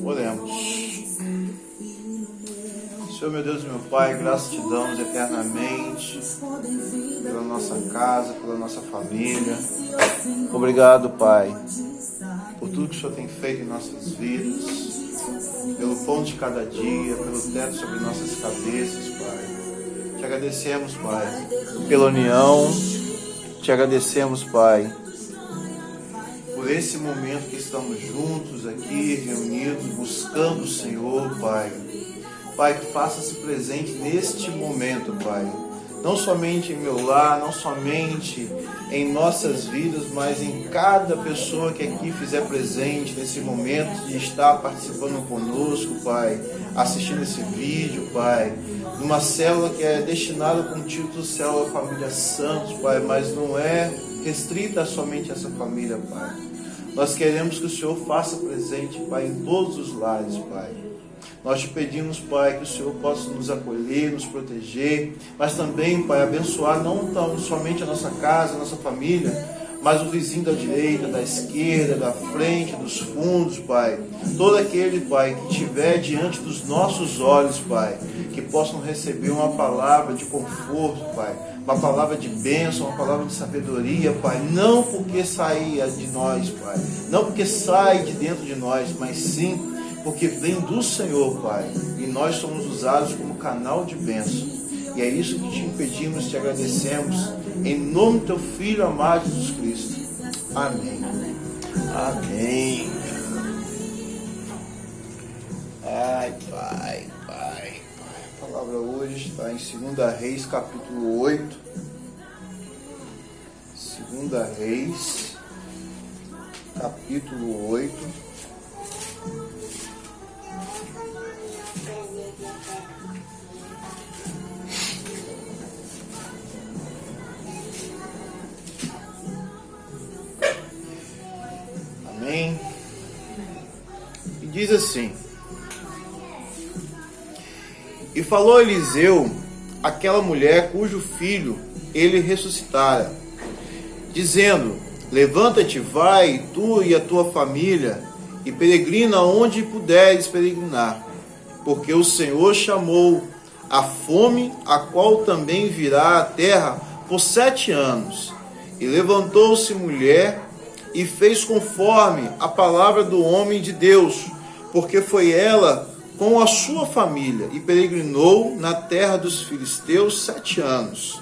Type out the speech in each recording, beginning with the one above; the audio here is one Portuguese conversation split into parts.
Oremos. Senhor, meu Deus e meu Pai, graças te damos eternamente pela nossa casa, pela nossa família. Obrigado, Pai, por tudo que o Senhor tem feito em nossas vidas, pelo pão de cada dia, pelo teto sobre nossas cabeças, Pai. Te agradecemos, Pai, pela união. Te agradecemos, Pai, por esse momento que estamos juntos aqui, reunidos, buscando o Senhor, Pai. Pai, que faça-se presente neste momento, Pai. Não somente em meu lar, não somente em nossas vidas, mas em cada pessoa que aqui fizer presente nesse momento de estar participando conosco, Pai, assistindo esse vídeo, Pai, numa célula que é destinada com o título Célula Família Santos, Pai, mas não é restrita somente a essa família, Pai. Nós queremos que o Senhor faça presente, Pai, em todos os lares, Pai. Nós te pedimos, Pai, que o Senhor possa nos acolher, nos proteger, mas também, Pai, abençoar não tão somente a nossa casa, a nossa família, mas o vizinho da direita, da esquerda, da frente, dos fundos, Pai. Todo aquele, Pai, que estiver diante dos nossos olhos, Pai, que possam receber uma palavra de conforto, Pai, uma palavra de bênção, uma palavra de sabedoria, Pai, não porque saia de nós, Pai, não porque sai de dentro de nós, mas sim porque vem do Senhor, Pai, e nós somos usados como canal de bênção. E é isso que te pedimos, te agradecemos, em nome do teu Filho amado Jesus Cristo. Amém. Amém. Ai, Pai. A palavra hoje está em 2 Reis, capítulo 8. 2 Reis, capítulo 8. Amém. E diz assim: E falou Eliseu àquela mulher cujo filho ele ressuscitara, dizendo: Levanta-te, vai, tu e a tua família, e peregrina onde puderes peregrinar, porque o Senhor chamou a fome, a qual também virá à terra por 7 anos. E levantou-se mulher e fez conforme a palavra do homem de Deus, porque foi ela com a sua família, e peregrinou na terra dos filisteus 7 anos.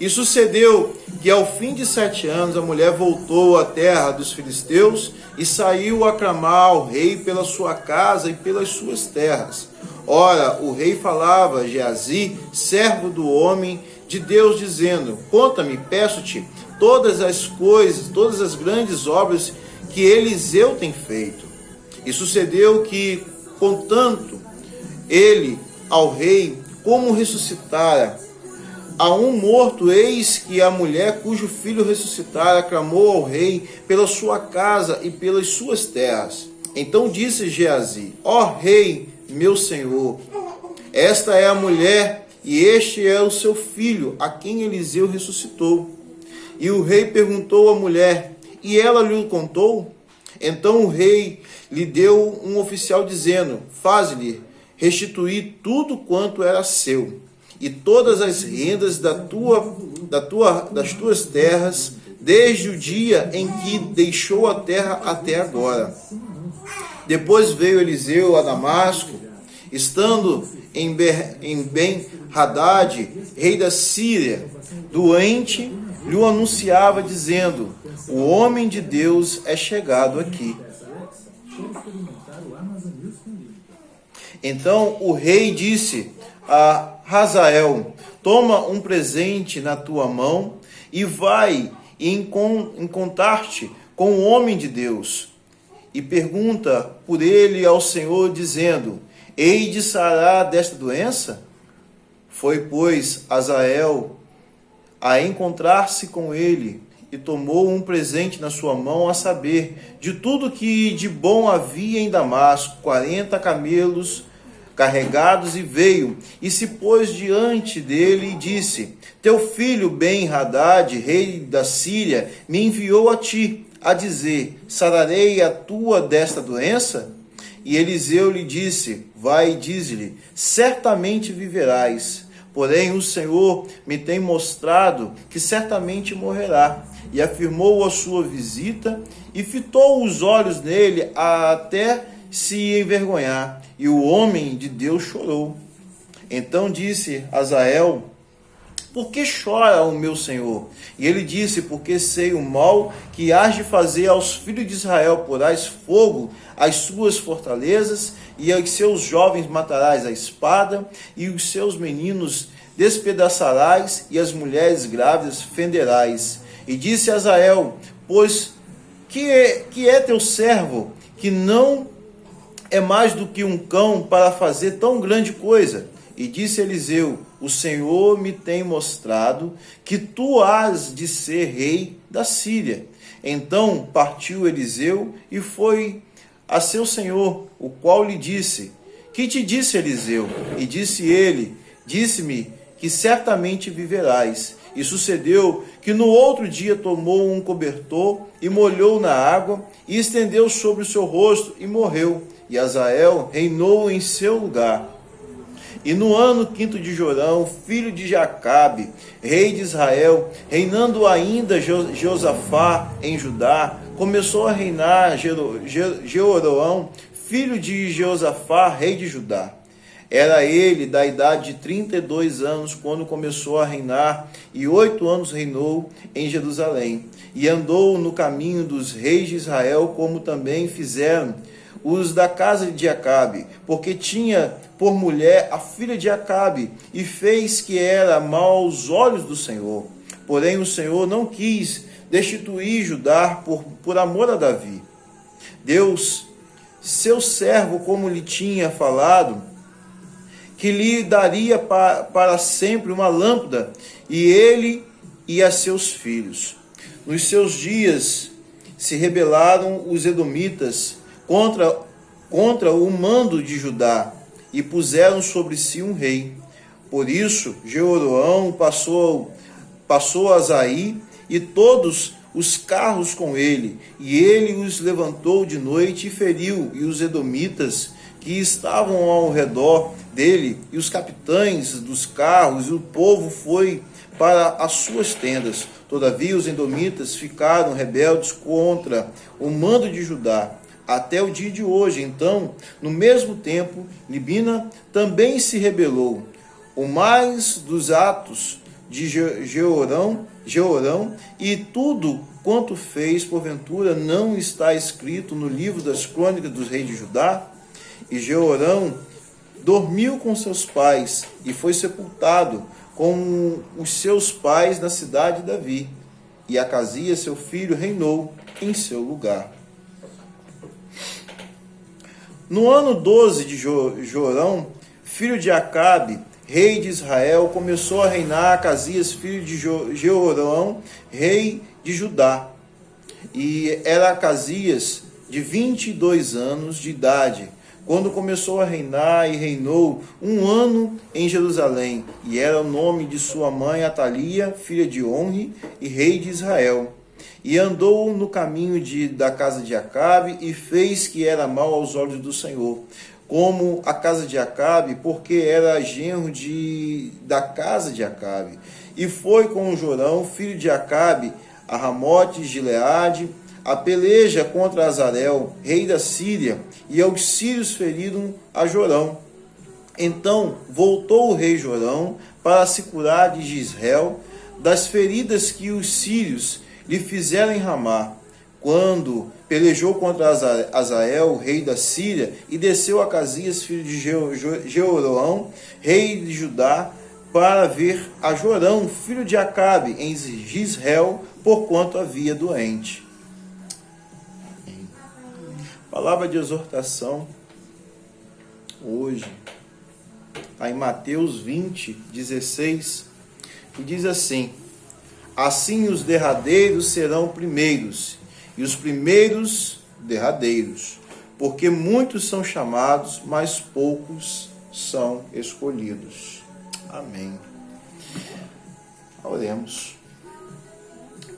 E sucedeu que ao fim de 7 anos a mulher voltou à terra dos filisteus e saiu a clamar ao rei pela sua casa e pelas suas terras. Ora, o rei falava a Geazi, servo do homem de Deus, dizendo: Conta-me, peço-te, todas as coisas, todas as grandes obras que Eliseu tem feito. E sucedeu que, contando ele ao rei como ressuscitara a um morto, eis que a mulher cujo filho ressuscitara clamou ao rei pela sua casa e pelas suas terras. Então disse Geazi: Ó rei, meu senhor, esta é a mulher e este é o seu filho, a quem Eliseu ressuscitou. E o rei perguntou à mulher: E ela lhe contou? Então o rei lhe deu um oficial dizendo: Faze-lhe restituir tudo quanto era seu, e todas as rendas das tuas terras, desde o dia em que deixou a terra até agora. Depois veio Eliseu a Damasco, estando em Ben-Hadad, rei da Síria, doente, lhe anunciava, dizendo: O homem de Deus é chegado aqui. Então o rei disse a Hazael: Toma um presente na tua mão e vai encontrar-te com o homem de Deus. E pergunta por ele ao Senhor, dizendo: Hei de sarar desta doença? Foi, pois, Hazael a encontrar-se com ele e tomou um presente na sua mão, a saber, de tudo que de bom havia em Damasco, 40 camelos carregados, e veio, e se pôs diante dele e disse: Teu filho Ben-Hadad, rei da Síria, me enviou a ti, a dizer: sararei a tua desta doença? E Eliseu lhe disse: vai e dize-lhe, certamente viverás. Porém o Senhor me tem mostrado que certamente morrerá. E afirmou a sua visita e fitou os olhos nele até se envergonhar. E o homem de Deus chorou. Então disse Azael: por que chora o meu senhor? E ele disse: porque sei o mal que hás de fazer aos filhos de Israel, porás fogo às suas fortalezas, e aos seus jovens matarás a espada, e os seus meninos despedaçarás, e as mulheres grávidas fenderás. E disse Azael: pois que é teu servo, que não é mais do que um cão para fazer tão grande coisa? E disse Eliseu: o Senhor me tem mostrado que tu has de ser rei da Síria. Então partiu Eliseu e foi a seu senhor, o qual lhe disse: que te disse Eliseu? E disse ele: disse-me que certamente viverás. E sucedeu que no outro dia tomou um cobertor e molhou na água e estendeu sobre o seu rosto e morreu. E Azael reinou em seu lugar. E no ano 5º de Jorão, filho de Jacabe, rei de Israel, reinando ainda Josafá em Judá, começou a reinar Jeroão, filho de Josafá, rei de Judá. Era ele da idade de 32 anos quando começou a reinar, e 8 anos reinou em Jerusalém. E andou no caminho dos reis de Israel, como também fizeram os da casa de Acabe, porque tinha por mulher a filha de Acabe, e fez que era mal aos olhos do Senhor. Porém o Senhor não quis destituir Judá por amor a Davi, Deus, seu servo, como lhe tinha falado, que lhe daria para sempre uma lâmpada, e ele e a seus filhos. Nos seus dias se rebelaram os edomitas contra o mando de Judá, e puseram sobre si um rei. Por isso Jeroão passou a Azaí e todos os carros com ele, e ele os levantou de noite e feriu, e os edomitas que estavam ao redor dele, e os capitães dos carros, e o povo foi para as suas tendas. Todavia os edomitas ficaram rebeldes contra o mando de Judá, até o dia de hoje. Então, no mesmo tempo, Libina também se rebelou. O mais dos atos de Jeorão e tudo quanto fez, porventura, não está escrito no livro das crônicas dos reis de Judá? E Jeorão dormiu com seus pais e foi sepultado com os seus pais na cidade de Davi. E Acasias, seu filho, reinou em seu lugar. No ano 12 de Jorão, filho de Acabe, rei de Israel, começou a reinar Acasias, filho de Jeorão, rei de Judá. E era Acasias de 22 anos de idade, quando começou a reinar, e reinou 1 ano em Jerusalém. E era o nome de sua mãe Atalia, filha de Onri, e rei de Israel. E andou no caminho da casa de Acabe, e fez que era mal aos olhos do Senhor, como a casa de Acabe, porque era genro da casa de Acabe. E foi com Jorão, filho de Acabe, a Ramote de Gileade, a peleja contra Azarel, rei da Síria, e os sírios feriram a Jorão. Então voltou o rei Jorão para se curar de Jezreel, das feridas que os sírios lhe fizeram em Ramá, quando pelejou contra Azael, rei da Síria, e desceu Acasias, filho de Jeroão, rei de Judá, para ver a Jorão, filho de Acabe, em Jezreel, porquanto havia doente. Palavra de exortação hoje está em Mateus 20, 16, que diz assim: assim os derradeiros serão primeiros, e os primeiros derradeiros, porque muitos são chamados, mas poucos são escolhidos. Amém. Oremos.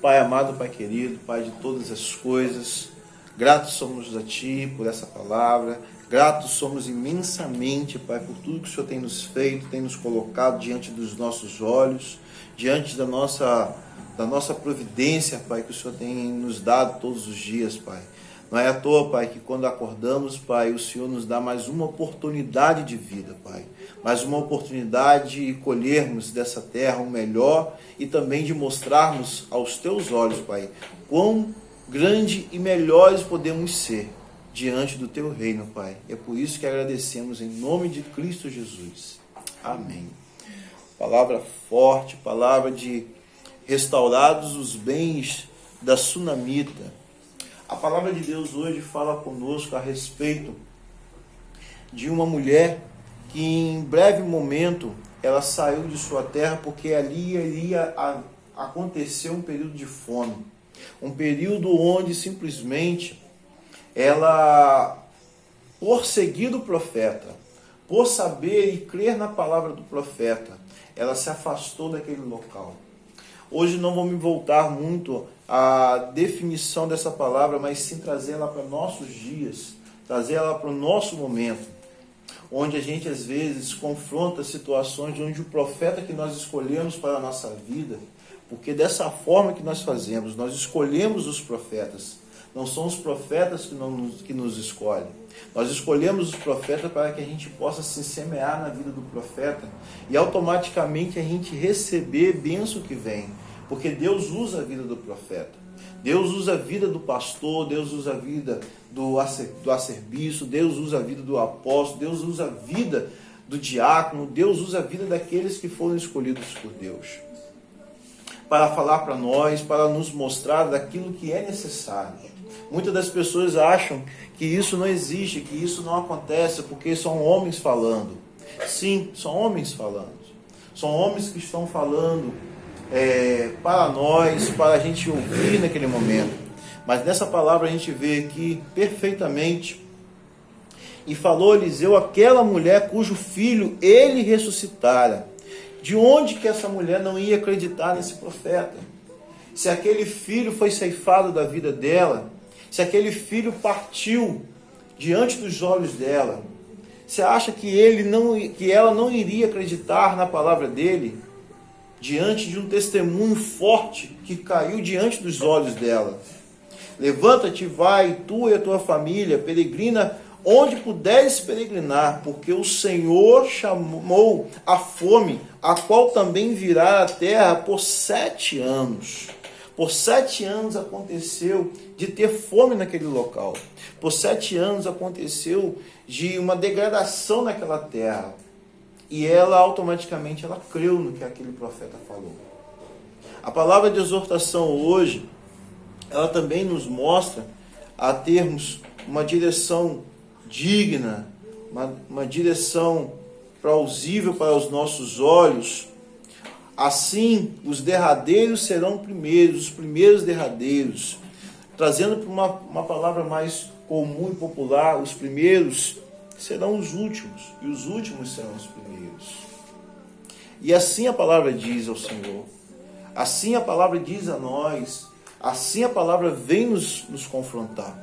Pai amado, Pai querido, Pai de todas as coisas, gratos somos a Ti por essa palavra, gratos somos imensamente, Pai, por tudo que o Senhor tem nos feito, tem nos colocado diante dos nossos olhos, diante da nossa providência, Pai, que o Senhor tem nos dado todos os dias, Pai. Não é à toa, Pai, que quando acordamos, Pai, o Senhor nos dá mais uma oportunidade de vida, Pai. Mais uma oportunidade de colhermos dessa terra o melhor e também de mostrarmos aos Teus olhos, Pai, quão grande e melhores podemos ser diante do Teu reino, Pai. É por isso que agradecemos em nome de Cristo Jesus. Amém. Palavra forte, palavra de restaurados os bens da Sunamita. A palavra de Deus hoje fala conosco a respeito de uma mulher que em breve momento ela saiu de sua terra porque ali iria acontecer um período de fome. Um período onde simplesmente ela, por seguir o profeta, por saber e crer na palavra do profeta, ela se afastou daquele local. Hoje não vou me voltar muito à definição dessa palavra, mas sim trazer ela para nossos dias, trazer ela para o nosso momento, onde a gente às vezes confronta situações onde o profeta que nós escolhemos para a nossa vida, porque dessa forma que nós fazemos, nós escolhemos os profetas, não são os profetas que nos escolhem. Nós escolhemos os profetas para que a gente possa se semear na vida do profeta e automaticamente a gente receber bênção que vem. Porque Deus usa a vida do profeta. Deus usa a vida do pastor, Deus usa a vida do acerbiço, Deus usa a vida do apóstolo, Deus usa a vida do diácono, Deus usa a vida daqueles que foram escolhidos por Deus. Para falar para nós, para nos mostrar daquilo que é necessário. Muitas das pessoas acham que isso não existe, que isso não acontece, porque são homens falando. Sim, são homens falando. São homens que estão falando para nós, para a gente ouvir naquele momento. Mas nessa palavra a gente vê aqui perfeitamente. E falou Eliseu aquela mulher cujo filho ele ressuscitara. De onde que essa mulher não ia acreditar nesse profeta? Se aquele filho foi ceifado da vida dela, se aquele filho partiu diante dos olhos dela, você acha que ela não iria acreditar na palavra dele, diante de um testemunho forte que caiu diante dos olhos dela? Levanta-te, vai, tu e a tua família, peregrina onde puderes peregrinar, porque o Senhor chamou a fome, a qual também virá à terra por 7 anos. Por 7 anos aconteceu de ter fome naquele local. Por 7 anos aconteceu de uma degradação naquela terra. E ela automaticamente creu no que aquele profeta falou. A palavra de exortação hoje, ela também nos mostra a termos uma direção digna, uma direção plausível para os nossos olhos. Assim, os derradeiros serão primeiros, os primeiros derradeiros. Trazendo para uma palavra mais comum e popular, os primeiros serão os últimos, e os últimos serão os primeiros. E assim a palavra diz ao Senhor, assim a palavra diz a nós, assim a palavra vem nos confrontar.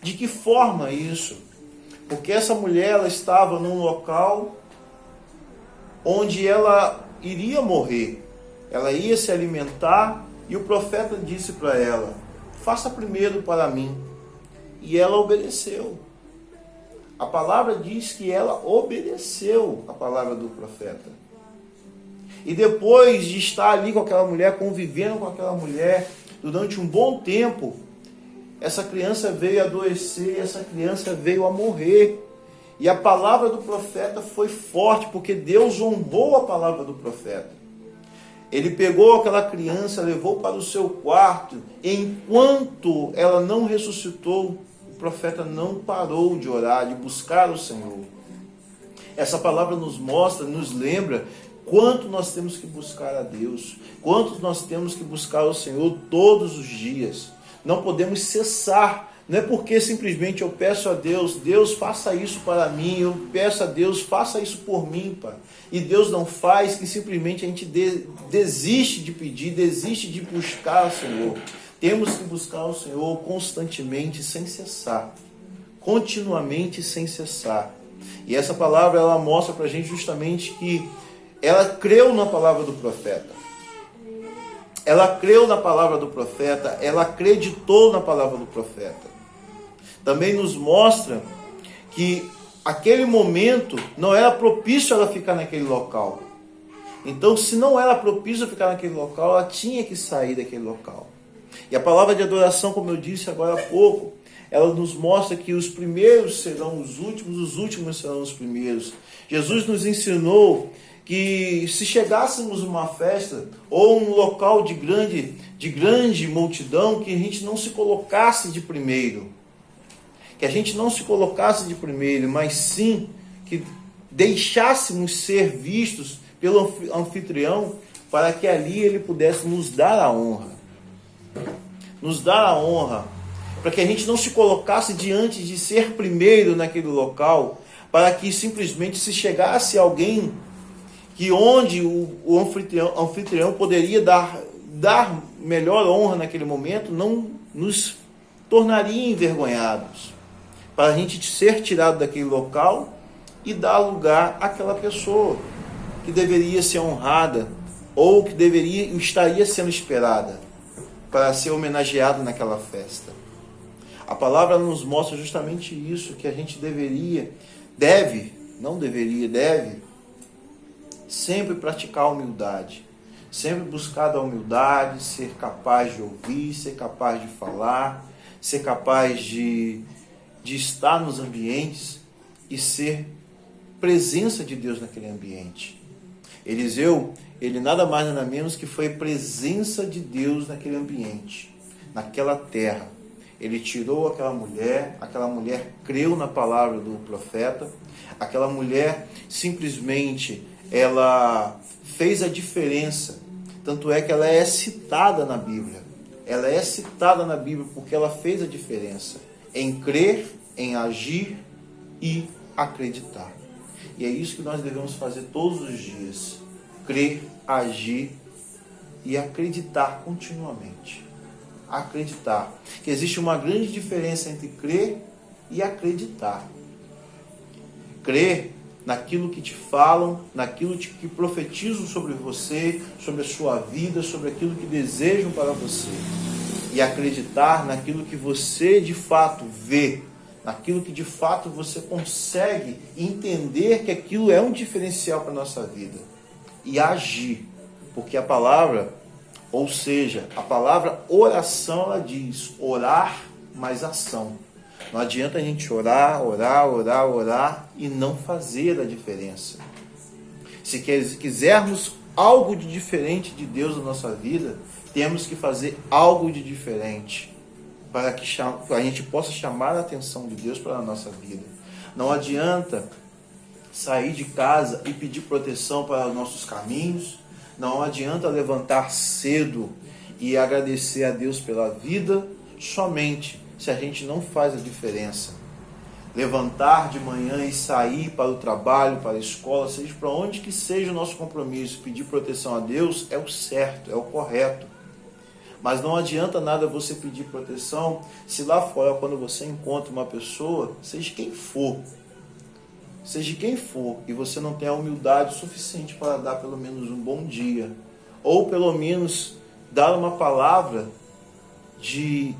De que forma isso? Porque essa mulher ela estava num local onde ela iria morrer, ela ia se alimentar, e o profeta disse para ela: faça primeiro para mim. E ela obedeceu. A palavra diz que ela obedeceu a palavra do profeta. E depois de estar ali com aquela mulher, convivendo com aquela mulher durante um bom tempo, essa criança veio a adoecer, essa criança veio a morrer. E a palavra do profeta foi forte, porque Deus honrou a palavra do profeta. Ele pegou aquela criança, levou para o seu quarto. Enquanto ela não ressuscitou, o profeta não parou de orar, de buscar o Senhor. Essa palavra nos mostra, nos lembra quanto nós temos que buscar a Deus, quanto nós temos que buscar o Senhor todos os dias. Não podemos cessar Não é porque simplesmente eu peço a Deus, Deus faça isso para mim, eu peço a Deus, faça isso por mim, Pai. E Deus não faz, que simplesmente a gente desiste de pedir, desiste de buscar o Senhor. Temos que buscar o Senhor constantemente, sem cessar. Continuamente, sem cessar. E essa palavra, ela mostra para a gente justamente que ela creu na palavra do profeta. Ela creu na palavra do profeta, ela acreditou na palavra do profeta. Também nos mostra que aquele momento não era propício ela ficar naquele local. Então, se não era propício ficar naquele local, ela tinha que sair daquele local. E a palavra de adoração, como eu disse agora há pouco, ela nos mostra que os primeiros serão os últimos serão os primeiros. Jesus nos ensinou que se chegássemos a uma festa ou um local de grande multidão, que a gente não se colocasse de primeiro. Que a gente não se colocasse de primeiro, mas sim que deixássemos ser vistos pelo anfitrião, para que ali ele pudesse nos dar a honra. Nos dar a honra. Para que a gente não se colocasse diante de ser primeiro naquele local, para que simplesmente se chegasse alguém que onde o anfitrião poderia dar melhor honra naquele momento, não nos tornaria envergonhados. Para a gente ser tirado daquele local e dar lugar àquela pessoa que deveria ser honrada ou que estaria sendo esperada para ser homenageada naquela festa. A palavra nos mostra justamente isso, que a gente deve sempre praticar a humildade, sempre buscar a humildade, ser capaz de ouvir, ser capaz de falar, ser capaz de estar nos ambientes e ser presença de Deus naquele ambiente. Eliseu, ele nada mais nada menos que foi presença de Deus naquele ambiente, naquela terra. Ele tirou aquela mulher creu na palavra do profeta, aquela mulher simplesmente, ela fez a diferença. Tanto é que ela é citada na Bíblia. Ela é citada na Bíblia porque ela fez a diferença em crer, em agir e acreditar. E é isso que nós devemos fazer todos os dias. Crer, agir e acreditar continuamente. Acreditar. Que existe uma grande diferença entre crer e acreditar. Crer naquilo que te falam, naquilo que profetizam sobre você, sobre a sua vida, sobre aquilo que desejam para você. E acreditar naquilo que você de fato vê, naquilo que de fato você consegue entender que aquilo é um diferencial para a nossa vida. E agir, porque a palavra, ou seja, a palavra oração, ela diz orar mais ação. Não adianta a gente orar e não fazer a diferença. Se quisermos algo de diferente de Deus na nossa vida, temos que fazer algo de diferente para que a gente possa chamar a atenção de Deus para a nossa vida. Não adianta sair de casa e pedir proteção para os nossos caminhos. Não adianta levantar cedo e agradecer a Deus pela vida somente se a gente não faz a diferença. Levantar de manhã e sair para o trabalho, para a escola, seja para onde que seja o nosso compromisso, pedir proteção a Deus é o certo, é o correto. Mas não adianta nada você pedir proteção se lá fora, quando você encontra uma pessoa, seja quem for, e você não tem a humildade suficiente para dar pelo menos um bom dia, ou pelo menos dar uma palavra de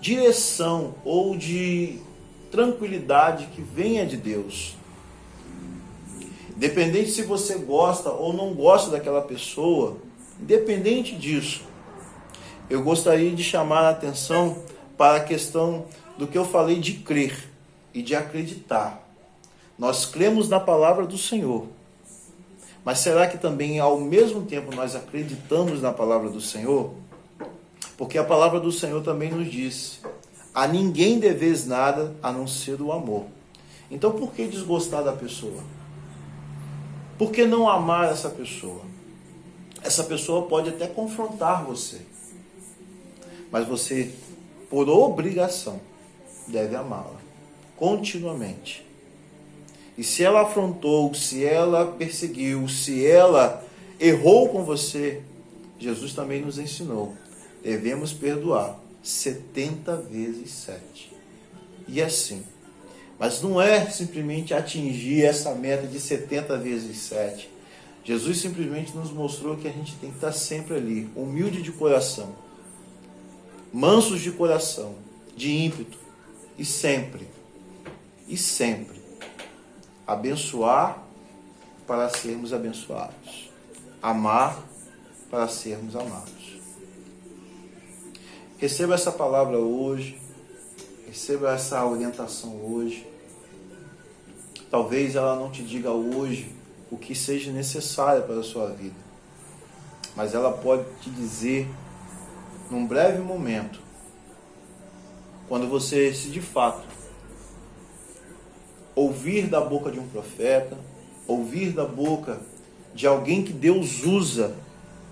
direção ou de tranquilidade que venha de Deus. Independente se você gosta ou não gosta daquela pessoa, independente disso, eu gostaria de chamar a atenção para a questão do que eu falei de crer e de acreditar. Nós cremos na palavra do Senhor, mas será que também ao mesmo tempo nós acreditamos na palavra do Senhor? Porque a palavra do Senhor também nos diz: a ninguém deveis nada a não ser o amor. Então por que desgostar da pessoa? Por que não amar essa pessoa? Essa pessoa pode até confrontar você, mas você, por obrigação, deve amá-la continuamente. E se ela afrontou, se ela perseguiu, se ela errou com você, Jesus também nos ensinou, devemos perdoar 70 vezes 7. E assim. Mas não é simplesmente atingir essa meta de 70 vezes 7. Jesus simplesmente nos mostrou que a gente tem que estar sempre ali, humilde de coração, mansos de coração, de ímpeto, e sempre, abençoar para sermos abençoados, amar para sermos amados. Receba essa palavra hoje, receba essa orientação hoje. Talvez ela não te diga hoje o que seja necessário para a sua vida, mas ela pode te dizer num breve momento, quando você se de fato ouvir da boca de um profeta, ouvir da boca de alguém que Deus usa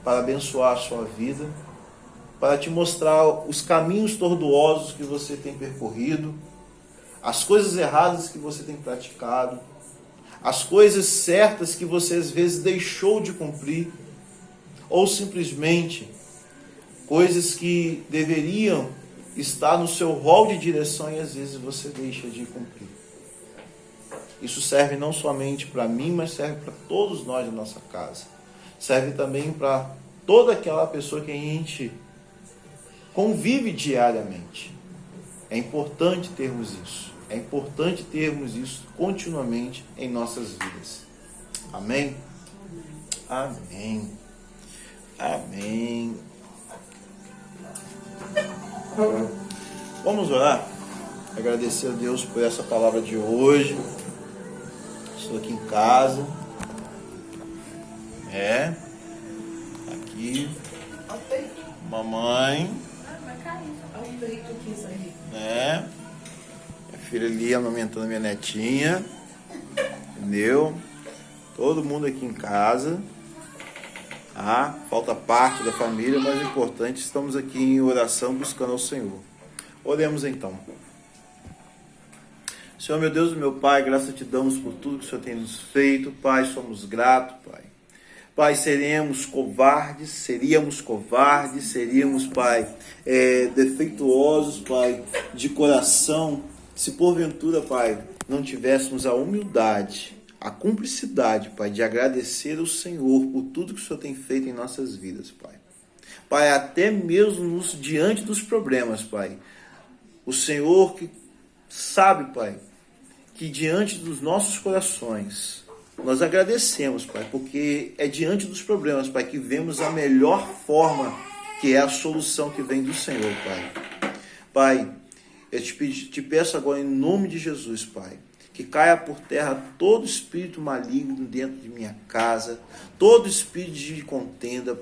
para abençoar a sua vida, para te mostrar os caminhos tortuosos que você tem percorrido, as coisas erradas que você tem praticado, as coisas certas que você às vezes deixou de cumprir, ou simplesmente coisas que deveriam estar no seu rol de direção e às vezes você deixa de cumprir. Isso serve não somente para mim, mas serve para todos nós da nossa casa. Serve também para toda aquela pessoa que a gente convive diariamente. É importante termos isso. É importante termos isso continuamente em nossas vidas. Amém? Amém. Amém. Vamos orar. Agradecer a Deus por essa palavra de hoje. Estou aqui em casa. Aqui. Mamãe. Minha filha ali amamentando minha netinha. Entendeu? Todo mundo aqui em casa. Falta parte da família, mas o importante, estamos aqui em oração buscando ao Senhor. Oremos então. Senhor, meu Deus e meu Pai, graças te damos por tudo que o Senhor tem nos feito. Pai, somos gratos, Pai. Pai, seríamos covardes, Pai, defeituosos, Pai, de coração, se porventura, Pai, não tivéssemos a humildade, a cumplicidade, Pai, de agradecer ao Senhor por tudo que o Senhor tem feito em nossas vidas, Pai. Pai, até mesmo diante dos problemas, Pai, o Senhor que sabe, Pai, que diante dos nossos corações, nós agradecemos, Pai, porque é diante dos problemas, Pai, que vemos a melhor forma, que é a solução que vem do Senhor, Pai. Pai, eu te peço agora em nome de Jesus, Pai, que caia por terra todo espírito maligno dentro de minha casa, todo espírito de contenda,